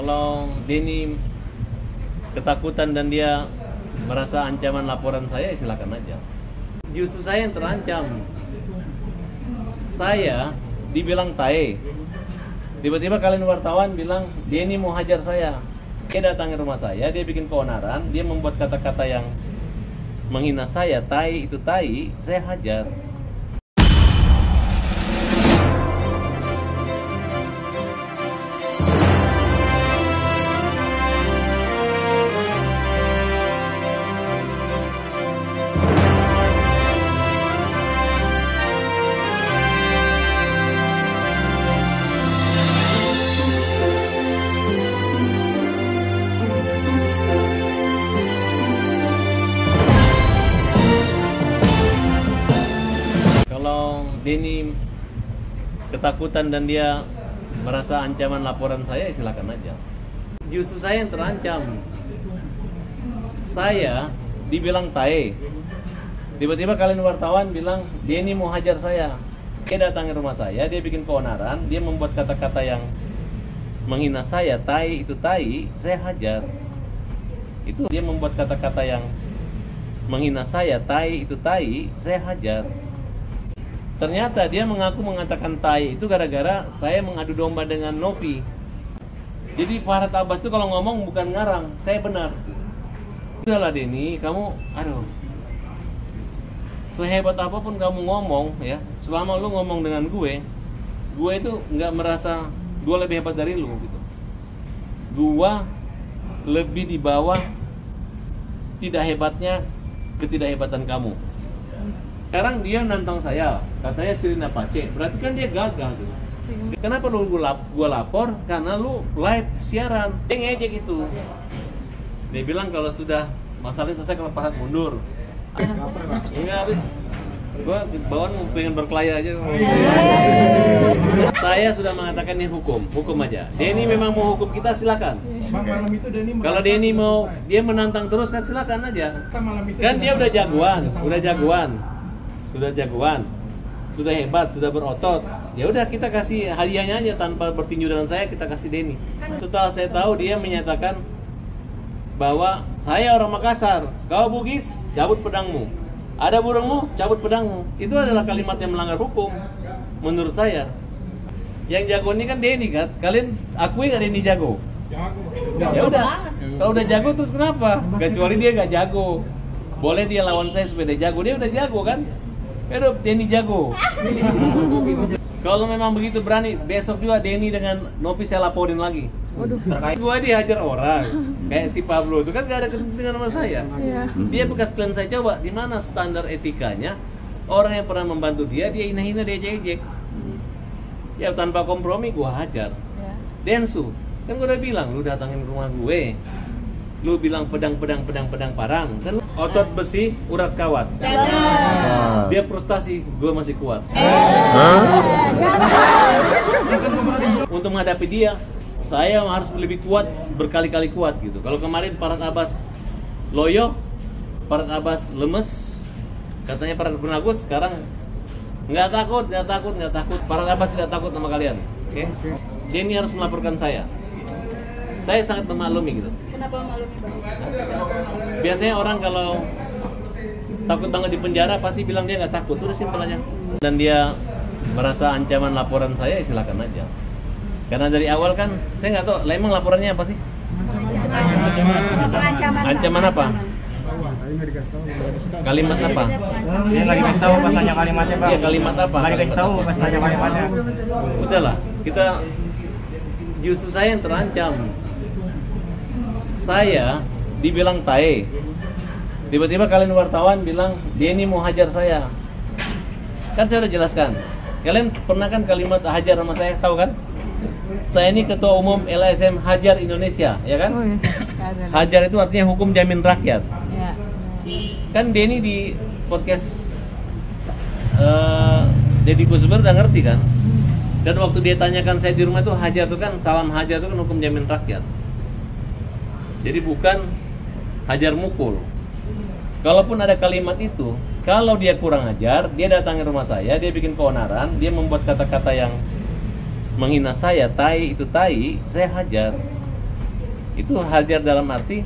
Kalau Denny ketakutan dan dia merasa ancaman laporan saya, silakan aja. Justru saya yang terancam. Saya dibilang tae. Tiba-tiba kalian wartawan bilang Denny mau hajar saya. Dia datangi rumah saya, dia bikin keonaran, dia membuat kata-kata yang menghina saya, tai itu tai, saya hajar. Kalau Denny ketakutan dan dia merasa ancaman laporan saya, silakan aja. Justru saya yang terancam. Saya dibilang tae. Tiba-tiba kalian wartawan bilang Denny mau hajar saya. Dia datangi rumah saya, dia bikin keonaran, dia membuat kata-kata yang menghina saya, tai itu tai, saya hajar. Itu dia membuat kata-kata yang menghina saya, tai itu tai, saya hajar. Ternyata dia mengaku mengatakan tai itu gara-gara saya mengadu domba dengan Nopi. Jadi Farhad Abbas itu kalau ngomong bukan ngarang, saya benar. Udahlah Denny, kamu sehebat apapun kamu ngomong ya, selama lu ngomong dengan gue itu nggak merasa gue lebih hebat dari lu gitu. Gue lebih di bawah tidak hebatnya ketidakhebatan kamu. Sekarang dia nantang saya, katanya Sirina Pace, berarti kan dia gagal gitu. Kenapa lu gua lapor? Karena lu live siaran. Dia ngejek itu. Dia bilang kalau sudah masalahnya selesai kalau Farhad mundur. Enggak habis. Gua bawaan pengen berkelahi aja. Saya sudah mengatakan ini hukum aja. Denny memang mau hukum kita, silakan. Kalau Denny mau dia menantang terus kan silakan aja. Kan dia udah jagoan, sudah hebat, sudah berotot. Ya udah kita kasih hadiahnya aja tanpa bertinju dengan saya, kita kasih Denny. Setelah saya tahu dia menyatakan bahwa saya orang Makassar, kau Bugis, cabut pedangmu. Ada burungmu, cabut pedangmu. Itu adalah kalimat yang melanggar hukum menurut saya. Yang jago ini kan Denny kan. Kalian akui nggak Denny jago? Ya udah. Kalau udah jago terus kenapa? Kecuali dia nggak jago. Boleh dia lawan saya supaya dia jago. Dia udah jago kan? Aduh, Denny jago. Kalau memang begitu berani, besok juga Denny dengan Nopi saya laporin lagi. Terkait gua dihajar orang, kayak si Pablo itu kan gak ada kepentingan sama saya. Dia bekas klien saya, coba di mana standar etikanya orang yang pernah membantu dia hina-hina, dia ejek-ejek. Ya tanpa kompromi gua hajar. Densu, kan gua udah bilang lu datangin rumah gue. Lu bilang pedang parang kan otot besi urat kawat. Dia frustasi, gue masih kuat. Untuk menghadapi dia, saya harus lebih kuat, berkali-kali kuat gitu. Kalau kemarin Farhad Abbas loyo, Farhad Abbas lemes, katanya Farhad Bernagus, sekarang nggak takut. Farhad Abbas tidak takut sama kalian. Oke? Denny harus melaporkan saya. Saya sangat memaklumi gitu. Kenapa memaklumi Bang? Biasanya orang kalau takut banget di penjara pasti bilang dia nggak takut, udah simpel aja. Dan dia merasa ancaman laporan saya, silakan aja. Karena dari awal kan saya nggak tahu, emang laporannya apa sih? Ancaman apa? Kalimat apa? Dia nggak dikasih tahu pas tanya kalimatnya Bang. Iya, kalimat apa? Nggak dikasih tahu pas tanya kalimatnya. Udahlah, kita justru saya yang terancam. Saya dibilang tae. Tiba-tiba kalian wartawan bilang Denny mau hajar saya. Kan saya udah jelaskan. Kalian pernah kan kalimat hajar sama saya, tahu kan? Saya ini ketua umum LSM Hajar Indonesia, ya kan? Hajar itu artinya hukum jamin rakyat. Kan Denny di podcast Deddy Kusber udah ngerti kan? Dan waktu dia tanyakan saya di rumah itu hajar itu kan, salam hajar itu kan hukum jamin rakyat. Jadi bukan hajar mukul. Kalaupun ada kalimat itu, kalau dia kurang ajar, dia datangi rumah saya, dia bikin keonaran, dia membuat kata-kata yang menghina saya, tai itu tai, saya hajar. Itu hajar dalam arti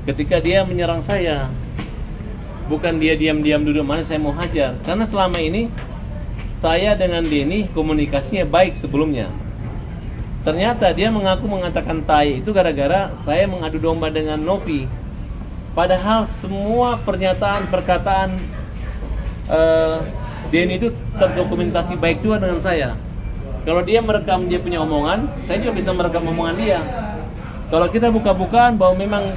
ketika dia menyerang saya, bukan dia diam-diam duduk mana saya mau hajar. Karena selama ini saya dengan Denny komunikasinya baik sebelumnya. Ternyata dia mengatakan tai itu gara-gara saya mengadu domba dengan Nopi. Padahal semua pernyataan, perkataan Denny itu terdokumentasi baik juga dengan saya. Kalau dia merekam dia punya omongan, saya juga bisa merekam omongan dia. Kalau kita buka-bukaan bahwa memang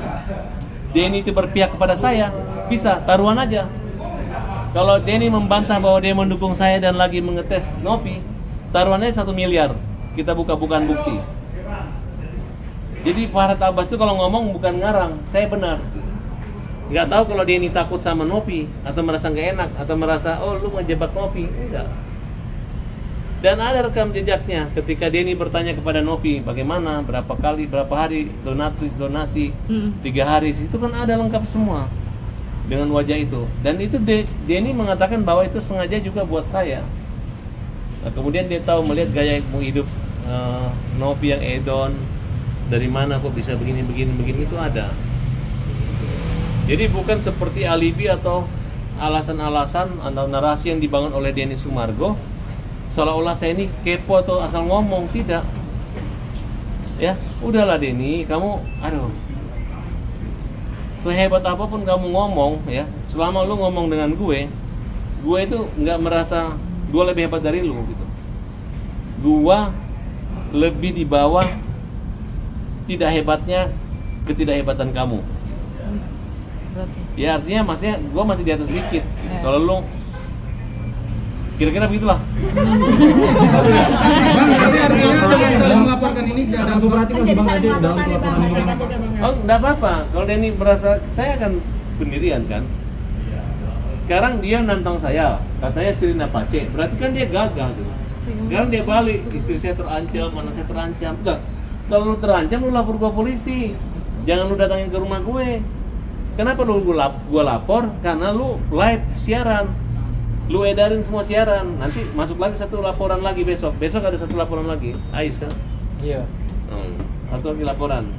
Denny itu berpihak kepada saya, bisa, taruhan aja. Kalau Denny membantah bahwa dia mendukung saya dan lagi mengetes Nopi, taruhannya 1 miliar. Kita buka-bukaan bukti. Jadi Farhad Abbas itu kalau ngomong bukan ngarang, saya benar. Nggak tahu kalau Denny takut sama Nopi, atau merasa nggak enak, atau merasa, oh lu ngejebak Nopi. Enggak. Dan ada rekam jejaknya ketika Denny bertanya kepada Nopi bagaimana, berapa kali, berapa hari donasi 3 hari, itu kan ada lengkap semua dengan wajah itu. Dan itu Denny mengatakan bahwa itu sengaja juga buat saya. Nah, kemudian dia tahu melihat gaya hidup Nopi yang edon, dari mana kok bisa begini itu ada. Jadi bukan seperti alibi atau alasan-alasan atau narasi yang dibangun oleh Denny Sumargo seolah-olah saya ini kepo atau asal ngomong, tidak. Ya, udahlah Denny, kamu sehebat apapun kamu ngomong ya, selama lu ngomong dengan gue itu nggak merasa gue lebih hebat dari lu gitu. Gue lebih di bawah tidak hebatnya ketidakhebatan kamu. Ya artinya maksudnya gue masih di atas dikit. Kalau lu kira-kira begitulah. Melaporkan ini dalam kooperatif Bang Ade dalam pelaporan ini. Oh, enggak apa-apa. Kalau Denny merasa saya akan pendirian kan. Sekarang dia nantang saya, katanya Sirina Pace. Berarti kan dia gagal gitu. Sekarang dia balik, istri saya terancam, anak saya terancam. Enggak. Kalau lu terancam lu lapor gua polisi. Jangan lu datangin ke rumah gue. Kenapa lu gua lapor? Karena lu live siaran. Lu edarin semua siaran, nanti masuk lagi satu laporan lagi besok ada satu laporan lagi, Ais kan? Iya. Satu lagi laporan.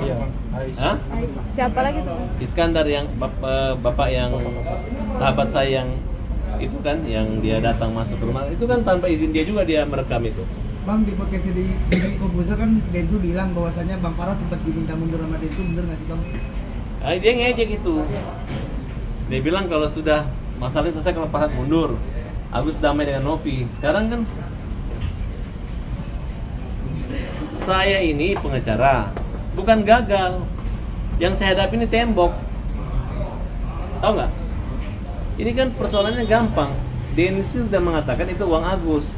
Iya. Ais. Hah? Siapa lagi tuh? Iskandar yang bapak yang sahabat saya yang itu kan, yang dia datang masuk ke rumah itu kan tanpa izin dia juga dia merekam itu. Bang, di podcast di Kobuzer kan Densu bilang bahwasannya Bang Farhad sempat diminta mundur sama Densu, bener nggak sih Bang? Dia ngejek itu. Dia bilang kalau sudah masalahnya selesai kalau Farhad mundur, Agus damai dengan Novi. Sekarang kan saya ini pengacara, bukan gagal. Yang saya hadapi ini tembok. Tahu nggak? Ini kan persoalannya gampang. Denny sudah mengatakan itu uang Agus.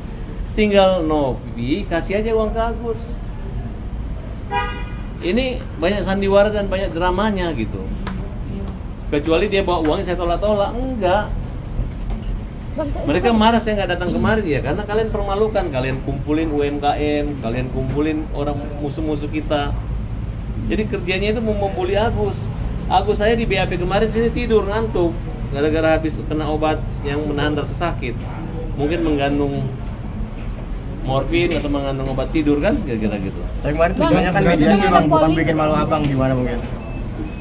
Tinggal Novi kasih aja uang ke Agus. Ini banyak sandiwara dan banyak dramanya gitu. Kecuali dia bawa uangnya saya tolak-tolak, enggak. Mereka marah saya nggak datang kemarin ya, karena kalian permalukan, kalian kumpulin UMKM, kalian kumpulin orang musuh-musuh kita. Jadi kerjanya itu mau membuli Agus. Agus saya di BAP kemarin sini tidur ngantuk, gara-gara habis kena obat yang menahan rasa sakit. Mungkin mengandung morfin atau mengandung obat tidur kan, kira-kira gitu. Tapi kemarin tujuannya kan mediasi Bang, bukan bikin malu abang, gimana mungkin?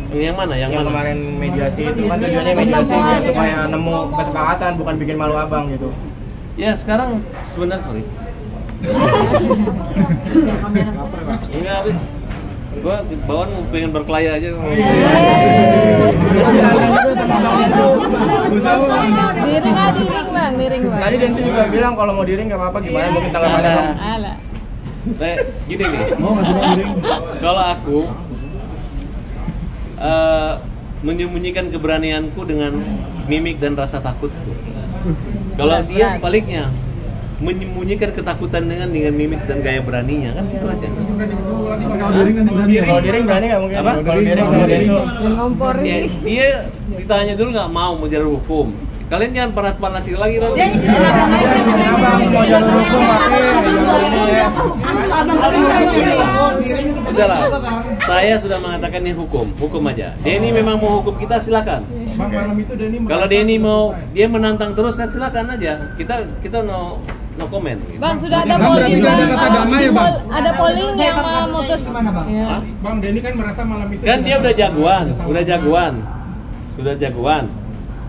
Yang mana? Yang mana? Kemarin mediasi itu kan tujuannya mediasi biar supaya nemu kesepakatan, bukan bikin malu abang gitu. Ya sekarang sebenarnya sorry. Enggak habis. Gua bawaan mau pengen berkelahi aja. Diring bang. Tadi Densu juga bilang kalau mau diring nggak apa-apa, gimana mungkin tanggapannya Bang? Alah. Gini nih. Kalau aku menyembunyikan keberanianku dengan mimik dan rasa takutku. Kalau dia sebaliknya menyembunyikan ketakutan dengan mimik dan gaya beraninya, kan gitu aja. Kalau diring berani nggak mungkin? Apa? Kalau diring sama Densu Ngompor Ya, ini. dia ditanya dulu nggak mau jalur hukum. Kalian jangan panas-panasin lagi dong. Abang mau jalur hukum tapi jalur ini ya. Sudahlah, saya sudah mengatakan ini hukum aja. Denny memang mau hukum kita silakan. Bang, malam itu Denny Kalau Denny mau dia menantang terus kan silakan aja. Kita mau no comment. Gitu. Bang, sudah ada Bang, polling sudah ada Bang. kata damai ya, Bang? Ada polling yang memutus. Gimana, Bang? Iya. Hah? Bang Denny kan merasa malam itu Kan dia udah jagoan,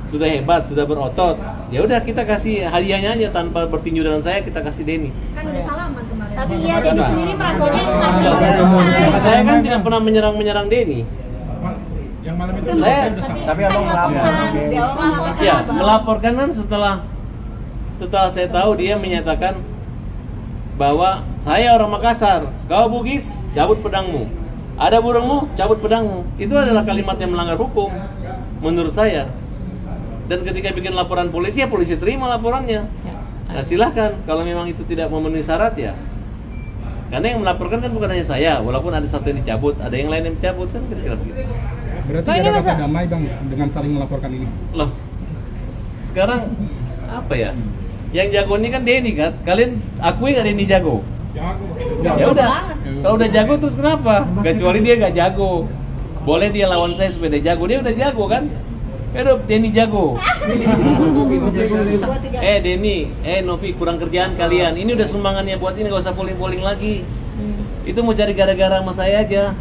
sudah hebat, sudah berotot. Ya udah kita kasih hadiahnya aja tanpa bertinju dengan saya, kita kasih Denny. Kan udah salaman kemarin. Tapi iya Denny sendiri merasanya Saya kan tidak pernah menyerang Denny. yang malam itu Saya- udah sama. Tapi abang melapor. Ya, melaporkan kan setelah saya tahu dia menyatakan bahwa saya orang Makassar, kau Bugis, cabut pedangmu. Ada burungmu, cabut pedangmu. Itu adalah kalimat yang melanggar hukum menurut saya. Dan ketika bikin laporan polisi, ya polisi terima laporannya. Nah silahkan, kalau memang itu tidak memenuhi syarat ya. Karena yang melaporkan kan bukan hanya saya, walaupun ada satu yang dicabut, ada yang lain yang dicabut kan kira-kira begitu. Berarti Bang, ini ada kata masa- damai Bang dengan saling melaporkan ini. Loh, sekarang apa ya? Yang jago ini kan Denny kan? Kalian akui nggak Denny jago? Ya udah, kalau udah jago terus kenapa? Kecuali dia nggak jago. Boleh dia lawan saya supaya dia jago, dia udah jago kan? Aduh, Denny jago. Denny, Novi kurang kerjaan kalian. Ini udah sumbangannya buat ini, gak usah polling-polling lagi. Itu mau cari gara-gara sama saya aja.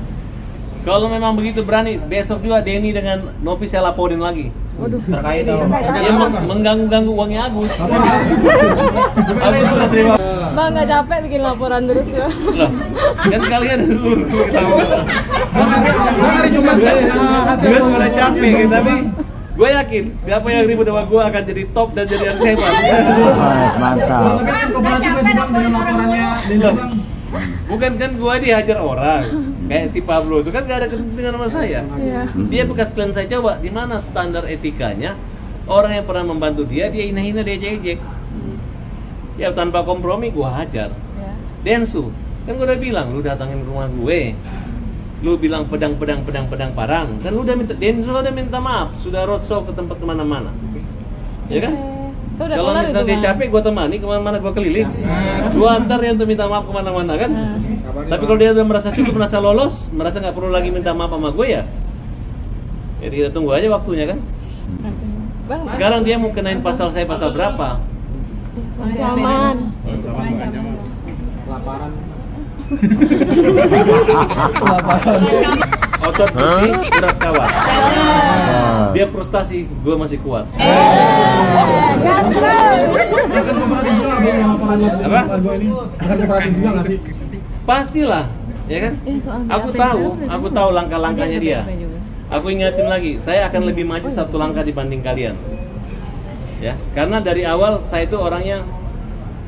Kalau memang begitu berani, besok juga Denny dengan Novi saya laporin lagi. Terkait apa? Dia mengganggu-ganggu uangnya Agus. Agus sudah terima. Bang, nggak capek bikin laporan terus ya? Loh, kan kalian dulu ketawa. Hari Jumat Gue sudah capek gitu, tapi gue yakin siapa yang ribut sama gue akan jadi top dan jadi yang hebat. Mantap. Nggak capek laporin orang mulu. Loh, bukan kan gue dihajar orang kayak si Pablo itu kan gak ada kepentingan sama saya. Iya. Dia bekas klien saya, coba di mana standar etikanya orang yang pernah membantu dia hina-hina, dia ejek-ejek. Ya tanpa kompromi gue hajar. Iya. Densu, kan gue udah bilang lu datangin rumah gue, lu bilang pedang parang, kan lu udah minta, Densu udah minta maaf, sudah roadshow ke tempat kemana-mana, ya kan? Itu udah Kalau kelar misalnya itu, dia Bang. capek, gue temani kemana-mana, gue keliling, gue antar dia untuk minta maaf kemana-mana kan? Tapi kalau dia udah merasa cukup, merasa lolos, merasa nggak perlu lagi minta maaf sama gue ya, jadi kita tunggu aja waktunya kan. Bang, Sekarang dia mau kenain pasal saya pasal berapa? ancaman. Kelaparan. Otot besi, berat kawan. Dia frustasi, gue masih kuat. Gas terus. Akan kooperatif juga nggak, Bang, laporan Mas Apa? keluarga ini? Akan kooperatif juga nggak sih? Pastilah, ya kan? Iya, soalnya Aku apa tahu, juga. aku tahu langkah-langkahnya dia. Apa juga. Aku ingatin lagi, saya akan lebih maju satu langkah dibanding kalian. Ya, karena dari awal saya itu orangnya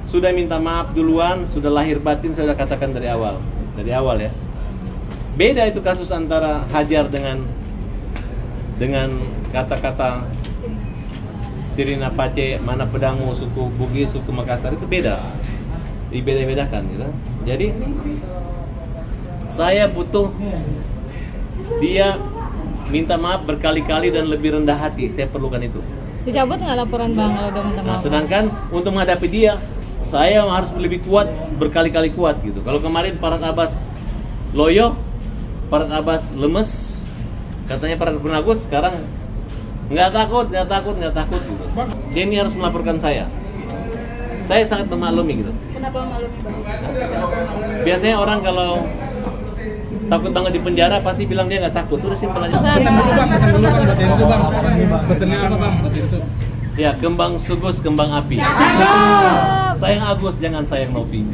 sudah minta maaf duluan, sudah lahir batin saya sudah katakan dari awal ya. Beda itu kasus antara hajar dengan kata-kata Sirina Pace, mana pedangmu, suku Bugis, suku Makassar, itu beda. Dibeda-bedakan gitu. Jadi saya butuh dia minta maaf berkali-kali dan lebih rendah hati. Saya perlukan itu. Dicabut nggak laporan Bang kalau udah minta Nah, maaf? sedangkan untuk menghadapi dia, saya harus lebih kuat, berkali-kali kuat gitu. Kalau kemarin Farhad Abbas loyo, Farhad Abbas lemes, katanya Farhad Agus, sekarang nggak takut gitu. Denny harus melaporkan saya. Saya sangat memaklumi gitu. Kenapa maklumi Bang? Biasanya orang kalau takut banget di penjara pasti bilang dia nggak takut. Udah simpel aja. Pesan dulu Bang buat Densu Bang. Pesannya apa Bang buat Densu? Ya, kembang sugus, kembang api. Sayang Agus, jangan sayang Novi.